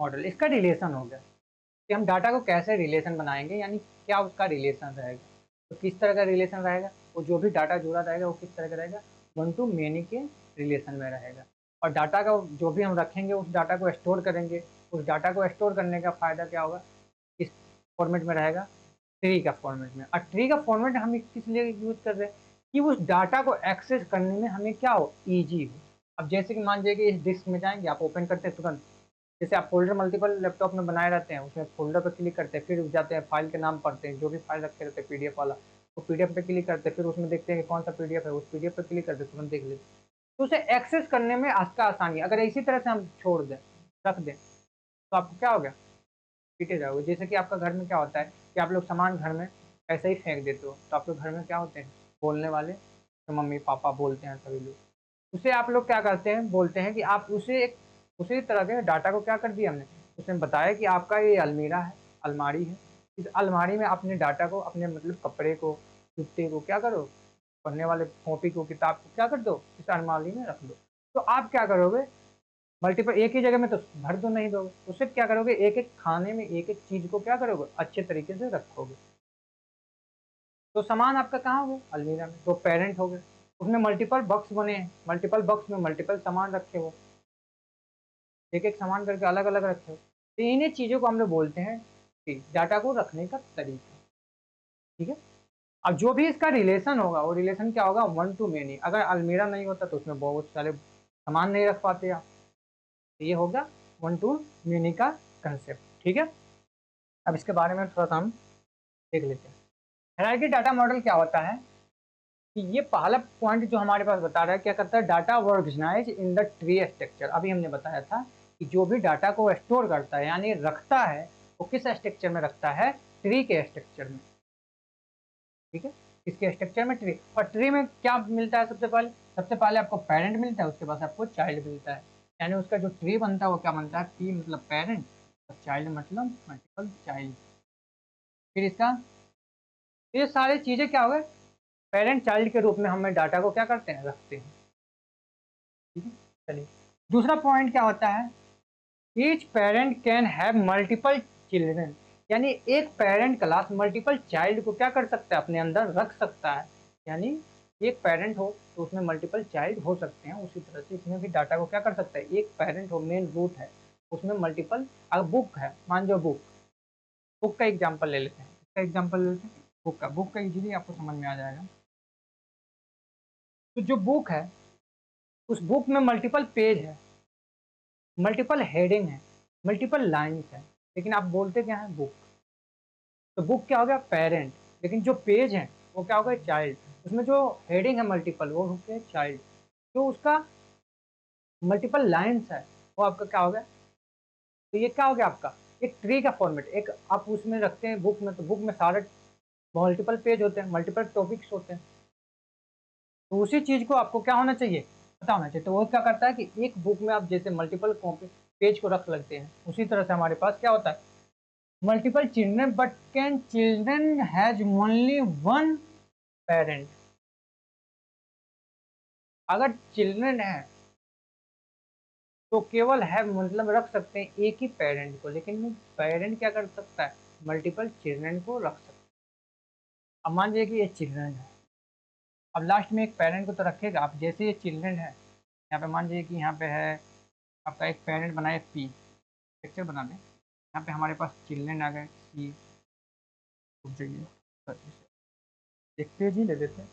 मॉडल, इसका रिलेशन हो गया कि हम डाटा को कैसे रिलेशन बनाएंगे, यानी क्या उसका रिलेशन रहेगा। तो किस तरह का रिलेशन रहेगा, वो जो भी डाटा जुड़ा रहेगा वो किस तरह का रहेगा, 1 टू मेनी के रिलेशन में रहेगा। और डाटा का जो भी हम रखेंगे उस डाटा को स्टोर करेंगे, उस डाटा को स्टोर करने का फ़ायदा क्या होगा, किस फॉर्मेट में रहेगा, ट्री का फॉर्मेट में। और ट्री का फॉर्मेट हम किस लिए यूज कर रहे हैं, कि उस डाटा को एक्सेस करने में हमें क्या हो, ईजी हो। अब जैसे कि मान लीजिए कि इस डिस्क में जाएंगे, आप ओपन करते हैं तुरंत, जैसे आप फोल्डर मल्टीपल लैपटॉप में बनाए रहते हैं, उसमें फोल्डर पर क्लिक करते हैं, फिर जाते हैं फाइल के नाम पढ़ते हैं, जो भी फाइल रखे रहते हैं पीडीएफ वाला, तो पीडीएफ पे क्लिक करते हैं, फिर उसमें देखते हैं कि कौन सा पीडीएफ है, उस पीडीएफ पे क्लिक करते हैं, तुरंत देख लेते हैं। तो उसे एक्सेस करने में आपका आसानी, अगर इसी तरह से हम छोड़ दें, रख दें, तो आपको क्या हो गया, पीटे जाओगे। जैसे कि आपका घर में क्या होता है कि आप लोग सामान घर में ऐसे ही फेंक देते हो, तो आप लोग घर में क्या होते हैं, बोलने वाले, तो मम्मी पापा बोलते हैं सभी लोग, उसे आप लोग क्या करते हैं, बोलते हैं कि आप उसे एक उसी तरह के डाटा को क्या कर दिया हमने, उसने बताया कि आपका ये अलमीरा है, अलमारी है, इस अलमारी में अपने डाटा को, अपने मतलब कपड़े को, जूते को क्या करो, पढ़ने वाले कॉपी को, किताब को क्या कर दो, इस अलमारी में रख दो। तो आप क्या करोगे, मल्टीपल एक ही जगह में तो भर दो नहीं दोगे, उससे क्या करोगे, एक एक खाने में एक एक चीज को क्या करोगे, अच्छे तरीके से रखोगे। तो सामान आपका कहाँ हो गया, अलमीरा में, तो पेरेंट हो गए, उसमें मल्टीपल बॉक्स बने हैं, मल्टीपल बॉक्स में मल्टीपल सामान रखे हो, एक एक सामान करके अलग अलग रखे हो। तो इन्हीं चीजों को हम लोग बोलते हैं कि डाटा को रखने का तरीका। ठीक है, अब जो भी इसका रिलेशन होगा, वो रिलेशन क्या होगा, वन टू मेनी। अगर अलमीरा नहीं होता तो उसमें बहुत सारे सामान नहीं रख पाते आप, तो ये होगा वन टू मेनी का कंसेप्ट। ठीक है, अब इसके बारे में थोड़ा सा हम देख लेते हैं। हायरार्की डाटा मॉडल क्या होता है, कि ये पहला पॉइंट जो हमारे पास बता रहा है, क्या करता है, data organise in the tree structure. अभी हमने बताया था कि जो भी डाटा को स्टोर करता है यानी रखता है, वो किस स्ट्रक्चर में रखता है, ट्री के स्ट्रक्चर में। ठीक है, इसके स्ट्रक्चर में ट्री, और ट्री में क्या मिलता है, सबसे पहले आपको पेरेंट मिलता है, उसके बाद आपको चाइल्ड मिलता है। यानी उसका जो ट्री बनता है वो क्या बनता है, पी मतलब पेरेंट और चाइल्ड मतलब मल्टीपल चाइल्ड। फिर इसका, ये सारी चीजें क्या हो गए, पेरेंट चाइल्ड के रूप में हमें डाटा को क्या करते हैं, रखते हैं। ठीक है, चलिए दूसरा पॉइंट क्या होता है, each parent can have multiple children. यानी एक पेरेंट क्लास मल्टीपल चाइल्ड को क्या कर सकता है, अपने अंदर रख सकता है। यानी एक पेरेंट हो तो उसमें मल्टीपल चाइल्ड हो सकते हैं, उसी तरह से इसमें भी डाटा को क्या कर सकता है, एक पेरेंट हो, मेन रूट है, उसमें मल्टीपल। अगर बुक है, मान जो बुक, बुक का एग्जाम्पल ले लेते हैं, इसका एग्जाम्पल ले लेते हैं, बुक का इजीली आपको समझ में आ जाएगा। तो जो बुक है, उस बुक में मल्टीपल पेज है, मल्टीपल हेडिंग है, मल्टीपल लाइन्स है, लेकिन आप बोलते क्या है, बुक। तो बुक क्या हो गया, पेरेंट, लेकिन जो पेज है वो क्या हो गया, चाइल्ड। उसमें जो हेडिंग है मल्टीपल, वो हो गया चाइल्ड। जो उसका मल्टीपल लाइन्स है, वो आपका क्या हो गया। तो ये क्या हो गया आपका, एक ट्री का फॉर्मेट, एक आप उसमें रखते हैं बुक में, तो बुक में सारे मल्टीपल पेज होते हैं, मल्टीपल टॉपिक्स होते हैं। तो उसी चीज को आपको क्या होना चाहिए, पता होना चाहिए। तो वो क्या करता है कि एक बुक में आप जैसे मल्टीपल कॉपी पेज को रख लगते हैं, उसी तरह से हमारे पास क्या होता है, multiple children, but can children has only one parent. अगर चिल्ड्रन है तो केवल है मतलब रख सकते हैं एक ही पेरेंट को, लेकिन पेरेंट क्या कर सकता है, मल्टीपल चिल्ड्रन को रख सकता है। अब मान लीजिए कि ये चिल्ड्रन है, अब लास्ट में एक पेरेंट को तो रखेगा। आप जैसे ये चिल्ड्रन है, यहाँ पे मान लीजिए कि यहाँ पे है आपका एक पेरेंट बनाए पी, पिक्चर बना दें, यहाँ पे हमारे पास चिल्ड्रन आ गए सी, रुक जाइए, एक पेज ही ले देते हैं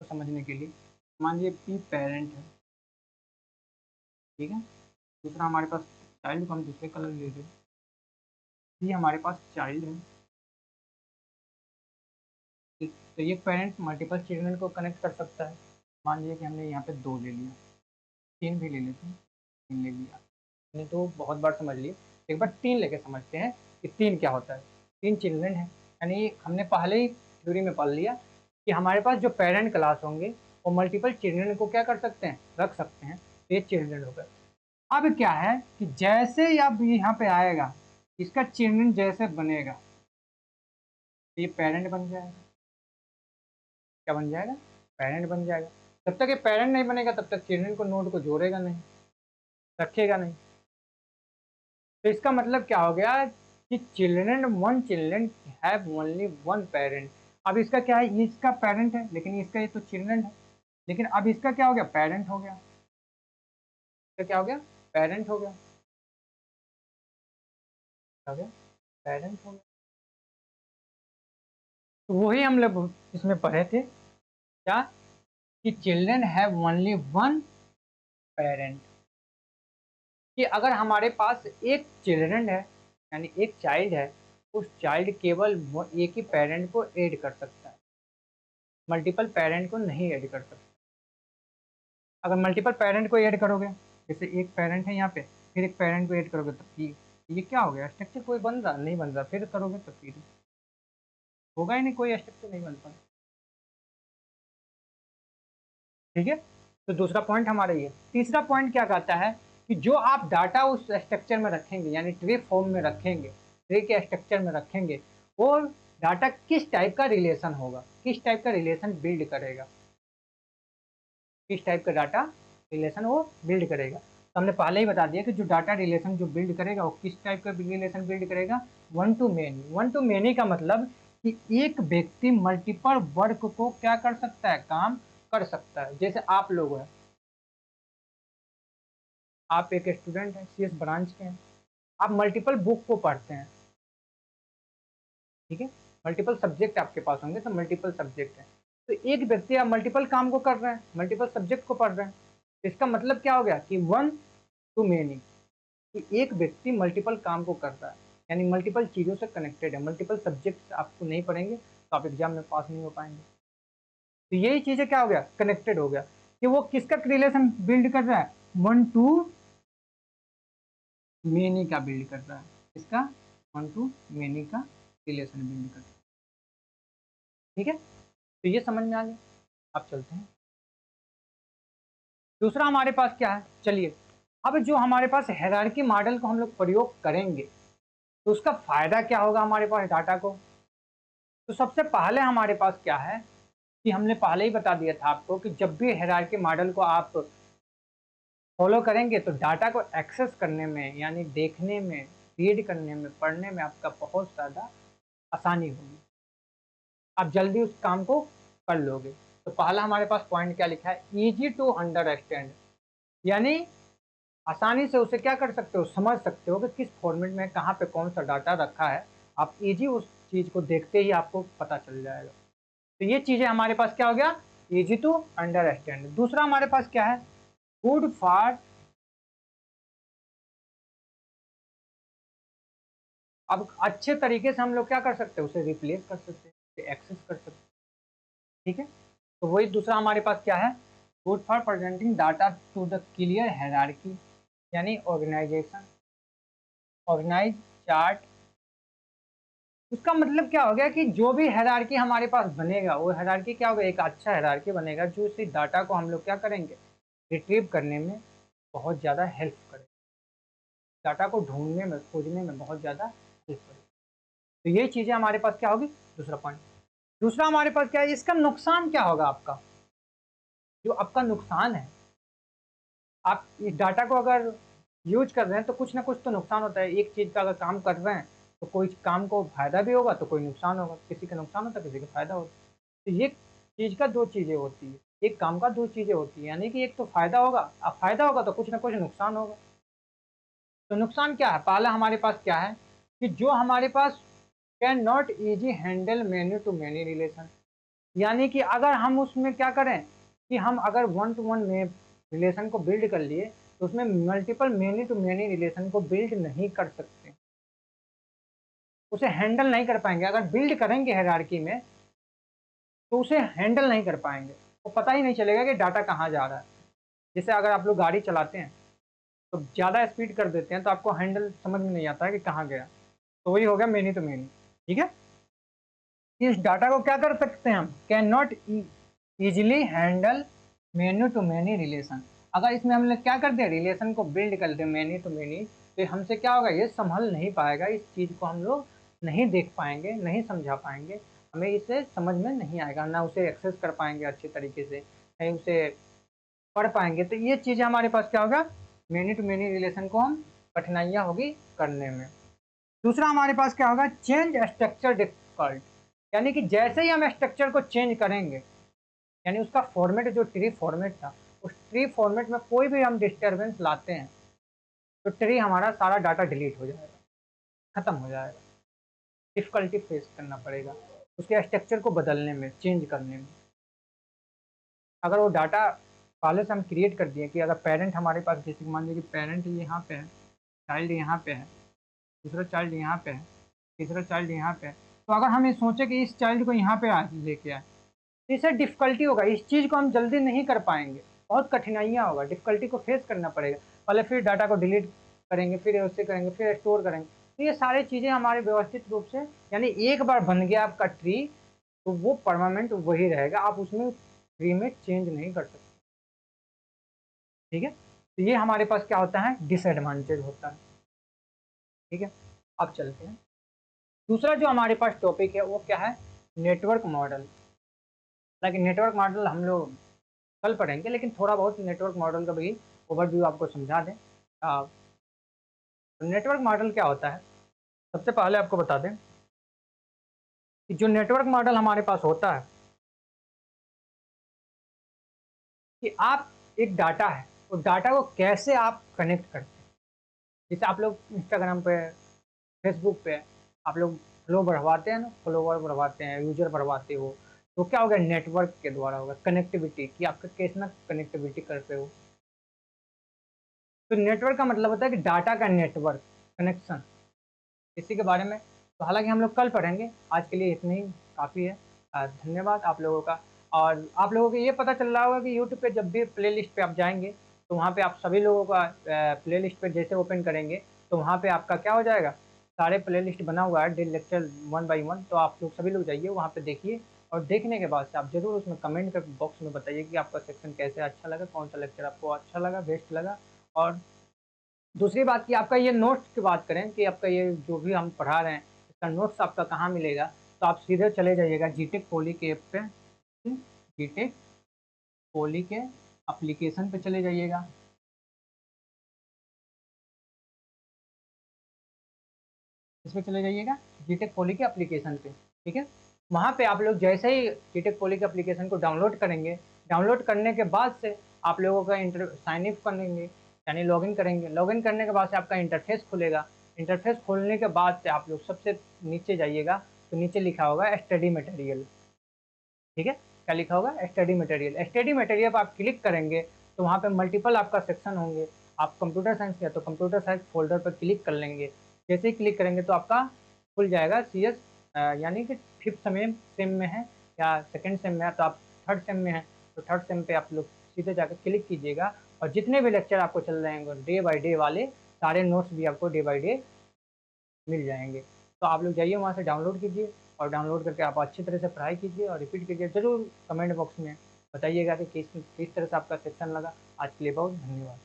तो समझने के लिए। मान लीजिए पी पेरेंट है, ठीक है, दूसरा हमारे पास चाइल्ड को हम दूसरे कलर ले दें, सी हमारे पास चाइल्ड है। तो ये पेरेंट मल्टीपल चिल्ड्रन को कनेक्ट कर सकता है। मान लीजिए कि हमने यहाँ पे 2 ले लिया, 3 भी ले लेते हैं, 3 ले लिया, नहीं तो बहुत बार समझ लिए, एक बार 3 लेके समझते हैं कि 3 क्या होता है। 3 चिल्ड्रन है, यानी हमने पहले ही थ्योरी में पढ़ लिया कि हमारे पास जो पेरेंट क्लास होंगे वो मल्टीपल चिल्ड्रन को क्या कर सकते हैं, रख सकते हैं। तो ये चिल्ड्रन हो गए। अब क्या है कि जैसे ही अब यहाँ पे आएगा, इसका चिल्ड्रन जैसे बनेगा तो ये पेरेंट बन जाएगा। क्या बन जाएगा, पेरेंट बन जाएगा। जब तक ये पेरेंट नहीं बनेगा तब तक चिल्ड्रन को नोड को जोड़ेगा नहीं, रखेगा नहीं। तो इसका मतलब क्या हो गया कि children have only one parent. अब इसका क्या है, इसका पेरेंट है, लेकिन इसका ये तो चिल्ड्रन है, लेकिन अब इसका क्या हो गया, पेरेंट हो गया। इसका क्या हो गया, पेरेंट हो गया, क्या हो गया, पेरेंट हो गया। तो वही हम लोग इसमें पढ़े थे, क्या, कि children have only one parent. कि अगर हमारे पास एक चिल्ड्रन है यानी एक चाइल्ड है, उस चाइल्ड केवल एक ही पेरेंट को ऐड कर सकता है, मल्टीपल पेरेंट को नहीं ऐड कर सकता। अगर मल्टीपल पेरेंट को ऐड करोगे, जैसे एक पेरेंट है यहाँ पे, फिर एक पेरेंट को ऐड करोगे, तो ये क्या हो गया, स्ट्रक्चर कोई बन रहा नहीं, बन रहा, फिर करोगे तो फिर होगा ही नहीं, कोई स्ट्रक्चर नहीं बन पाएगा। ठीक है, तो दूसरा पॉइंट हमारा ये। तीसरा पॉइंट क्या कहता है कि जो आप डाटा उस स्ट्रक्चर में रखेंगे, यानी ट्री फॉर्म में रखेंगे, ट्री के स्ट्रक्चर में रखेंगे, और डाटा किस टाइप का रिलेशन होगा, किस टाइप का रिलेशन बिल्ड करेगा, किस टाइप का डाटा रिलेशन वो बिल्ड करेगा। तो हमने पहले ही बता दिया कि जो डाटा रिलेशन जो बिल्ड करेगा वो किस टाइप का रिलेशन बिल्ड करेगा, one two many. One two many का मतलब कि एक व्यक्ति मल्टीपल वर्क को क्या कर सकता है, काम कर सकता है। जैसे आप लोग हैं, आप एक स्टूडेंट हैं, सीएस ब्रांच के हैं, आप मल्टीपल बुक को पढ़ते हैं, ठीक है, मल्टीपल सब्जेक्ट आपके पास होंगे, तो मल्टीपल सब्जेक्ट है। तो एक व्यक्ति आप मल्टीपल काम को कर रहे हैं, मल्टीपल सब्जेक्ट को पढ़ रहे हैं, इसका मतलब क्या हो गया कि वन टू मेनी, कि एक व्यक्ति मल्टीपल काम को कर रहा है, यानी मल्टीपल चीज़ों से कनेक्टेड है। मल्टीपल सब्जेक्ट आपको नहीं पढ़ेंगे तो आप एग्जाम में पास नहीं हो पाएंगे। तो यही चीज़ें क्या हो गया, कनेक्टेड हो गया, कि वो किसका रिलेशन बिल्ड कर रहा है, वन टू मेनी का बिल्ड कर रहा है। इसका वन टू मेनी का रिलेशन बिल्ड कर रहा है। ठीक है, तो ये समझ में आ गया। अब चलते हैं, दूसरा हमारे पास क्या है, चलिए अब जो हमारे पास हायरार्की मॉडल को हम लोग प्रयोग करेंगे तो उसका फायदा क्या होगा हमारे पास डाटा को। तो सबसे पहले हमारे पास क्या है कि हमने पहले ही बता दिया था आपको कि जब भी हायरार्की मॉडल को आप फॉलो करेंगे तो डाटा को एक्सेस करने में, यानी देखने में, रीड करने में, पढ़ने में आपका बहुत ज़्यादा आसानी होगी, आप जल्दी उस काम को कर लोगे। तो पहला हमारे पास पॉइंट क्या लिखा है, ईजी टू अंडरस्टैंड, यानी आसानी से उसे क्या कर सकते हो, समझ सकते हो कि किस फॉर्मेट में कहाँ पे कौन सा डाटा रखा है। आप इजी उस चीज़ को देखते ही आपको पता चल जाएगा। तो ये चीज़ें हमारे पास क्या हो गया, इजी टू अंडरस्टैंड। दूसरा हमारे पास क्या है, गुड फॉर, अब अच्छे तरीके से हम लोग क्या कर सकते हैं, उसे रिप्लेस कर सकते हैं, एक्सेस कर सकते हैं। ठीक है, तो वही दूसरा हमारे पास क्या है, good for presenting data to the clear hierarchy, यानी ऑर्गेनाइजेशन, ऑर्गेनाइज चार्ट। उसका मतलब क्या हो गया कि जो भी हायरार्की हमारे पास बनेगा वो हायरार्की क्या होगा, एक अच्छा हायरार्की बनेगा जो इसी डाटा को हम लोग क्या करेंगे, रिट्रीव करने में बहुत ज़्यादा हेल्प करेगा, डाटा को ढूंढने में, खोजने में बहुत ज़्यादा हेल्प करेगा। तो ये चीज़ें हमारे पास क्या होगी, दूसरा पॉइंट। दूसरा हमारे पास क्या है, इसका नुकसान क्या होगा आपका, जो आपका नुकसान है, आप इस डाटा को अगर यूज कर रहे हैं तो कुछ ना कुछ तो नुकसान होता है। एक चीज़ का अगर काम कर रहे हैं तो कोई काम को फायदा भी होगा तो कोई नुकसान होगा, किसी का नुकसान होता है किसी का फायदा होता है। तो ये चीज़ का दो चीज़ें होती है, एक काम का दो चीज़ें होती है, यानी कि एक तो फायदा होगा, अब फायदा होगा तो कुछ ना कुछ नुकसान होगा। तो नुकसान क्या है, पहला हमारे पास क्या है कि जो हमारे पास can not easy handle many to many relation, यानी कि अगर हम उसमें क्या करें कि हम अगर वन टू वन में रिलेशन को बिल्ड कर लिए तो उसमें multiple many to many relation को बिल्ड नहीं कर सकते, उसे हैंडल नहीं कर पाएंगे। अगर बिल्ड करेंगे हायरार्की में तो उसे हैंडल नहीं कर पाएंगे, वो पता ही नहीं चलेगा कि डाटा कहाँ जा रहा है। जैसे अगर आप लोग गाड़ी चलाते हैं तो ज़्यादा स्पीड कर देते हैं तो आपको हैंडल समझ में नहीं आता है कि कहाँ गया, तो वही हो गया मैनी टू मैनी। ठीक है, इस डाटा को क्या कर सकते हैं हम, can not easily handle many to many relation. अगर इसमें हमने क्या कर दिया, रिलेशन को बिल्ड कर दिया मैनी टू मैनी, तो हमसे क्या होगा, ये संभल नहीं पाएगा, इस चीज़ को हम लोग नहीं देख पाएंगे, नहीं समझा पाएंगे, हमें इसे समझ में नहीं आएगा, ना उसे एक्सेस कर पाएंगे अच्छे तरीके से, नहीं उसे पढ़ पाएंगे। तो ये चीज़ हमारे पास क्या होगा, मैनी टू मैनी रिलेशन को हम कठिनाइयाँ होगी करने में। दूसरा हमारे पास क्या होगा, चेंज स्ट्रक्चर डिफिकल्ट, यानी कि जैसे ही हम स्ट्रक्चर को चेंज करेंगे, यानी उसका फॉर्मेट जो ट्री फॉर्मेट था, उस ट्री फॉर्मेट में कोई भी हम डिस्टर्बेंस लाते हैं तो ट्री हमारा सारा डाटा डिलीट हो जाएगा, खत्म हो जाएगा, डिफिकल्टी फेस करना पड़ेगा उसके स्ट्रक्चर को बदलने में, चेंज करने में। अगर वो डाटा पहले से हम क्रिएट कर दिए कि अगर पेरेंट हमारे पास, जैसे मान लीजिए कि पेरेंट यहाँ पे है, चाइल्ड यहाँ पे है, दूसरा चाइल्ड यहाँ पे है, तीसरा चाइल्ड यहाँ पे है, तो अगर हम ये सोचे कि इस चाइल्ड को यहाँ पे लेके आए तो इससे डिफ़िकल्टी होगा, इस चीज़ को हम जल्दी नहीं कर पाएंगे, बहुत कठिनाइयाँ होगा, डिफ़िकल्टी को फेस करना पड़ेगा। पहले फिर डाटा को डिलीट करेंगे, फिर उससे करेंगे, फिर स्टोर करेंगे, तो ये सारी चीज़ें हमारे व्यवस्थित रूप से, यानी एक बार बन गया आपका ट्री तो वो परमानेंट वही रहेगा, आप उसमें ट्री में चेंज नहीं कर सकते। ठीक है, तो ये हमारे पास क्या होता है, डिसएडवांटेज होता है। ठीक है, अब चलते हैं। दूसरा जो हमारे पास टॉपिक है वो क्या है, नेटवर्क मॉडल। हालांकि नेटवर्क मॉडल हम लोग कल पढ़ेंगे, लेकिन थोड़ा बहुत नेटवर्क मॉडल का भी ओवरव्यू आपको समझा दें। नेटवर्क मॉडल क्या होता है, सबसे पहले आपको बता दें कि जो नेटवर्क मॉडल हमारे पास होता है कि आप एक डाटा है, उस डाटा को कैसे आप कनेक्ट करते हैं। जैसे आप लोग इंस्टाग्राम पे, फेसबुक पे आप लोग फ्लो बढ़वाते हैं ना, फॉलोवर बढ़वाते हैं, यूजर बढ़वाते हो, तो क्या होगा, नेटवर्क के द्वारा होगा, कनेक्टिविटी कि आपका कितना कनेक्टिविटी करते हो। तो नेटवर्क का मतलब होता है कि डाटा का नेटवर्क कनेक्शन, इसी के बारे में। तो हालांकि हम लोग कल पढ़ेंगे, आज के लिए इतना ही काफ़ी है। धन्यवाद आप लोगों का। और आप लोगों को ये पता चल रहा होगा कि यूट्यूब पे जब भी प्लेलिस्ट पे आप जाएंगे तो वहाँ पे आप सभी लोगों का प्लेलिस्ट पे जैसे ओपन करेंगे तो वहाँ पे आपका क्या हो जाएगा, सारे प्लेलिस्ट बना हुआ है डेली लेक्चर 1 by 1। तो आप लोग सभी लोग जाइए वहाँ पे देखिए, और देखने के बाद से आप जरूर उसमें कमेंट कर बॉक्स में बताइए कि आपका सेक्शन कैसे अच्छा लगा, कौन सा लेक्चर आपको अच्छा लगा, बेस्ट लगा। और दूसरी बात कि आपका ये नोट्स की बात करें कि आपका ये जो भी हम पढ़ा रहे हैं इसका नोट्स आपका कहाँ मिलेगा, तो आप सीधे चले जाइएगा जीटेक पोली के ऐप पे, जीटेक पोली के एप्लीकेशन पे चले जाइएगा। इस पे चले जाइएगा, जीटेक पोली के एप्लीकेशन पे। ठीक है, वहाँ पे आप लोग जैसे ही जीटेक पोली के एप्लीकेशन को डाउनलोड करेंगे, डाउनलोड करने के बाद से आप लोगों का साइन अप करेंगे, यानी लॉगिन करेंगे। लॉगिन करने के बाद से आपका इंटरफेस खुलेगा। इंटरफेस खोलने के बाद से आप लोग सबसे नीचे जाइएगा, तो नीचे लिखा होगा स्टडी मटेरियल। ठीक है, क्या लिखा होगा, स्टडी मटेरियल। स्टडी मटेरियल पर आप क्लिक करेंगे तो वहाँ पे मल्टीपल आपका सेक्शन होंगे। आप कंप्यूटर साइंस किया तो कंप्यूटर साइंस फोल्डर पर क्लिक कर लेंगे। जैसे ही क्लिक करेंगे तो आपका खुल जाएगा CS, यानी कि 5th सेम में है या सेकेंड सेम में है, तो आप थर्ड सेम में है तो थर्ड सेम पे आप लोग सीधे जाकर क्लिक कीजिएगा, और जितने भी लेक्चर आपको चल रहे हैं डे बाई डे वाले सारे नोट्स भी आपको डे बाई डे मिल जाएंगे। तो आप लोग जाइए वहाँ से डाउनलोड कीजिए, और डाउनलोड करके आप अच्छी तरह से पढ़ाई कीजिए और रिपीट कीजिए। ज़रूर कमेंट बॉक्स में बताइएगा कि किस तरह से आपका सेक्शन लगा। आज के लिए बहुत धन्यवाद।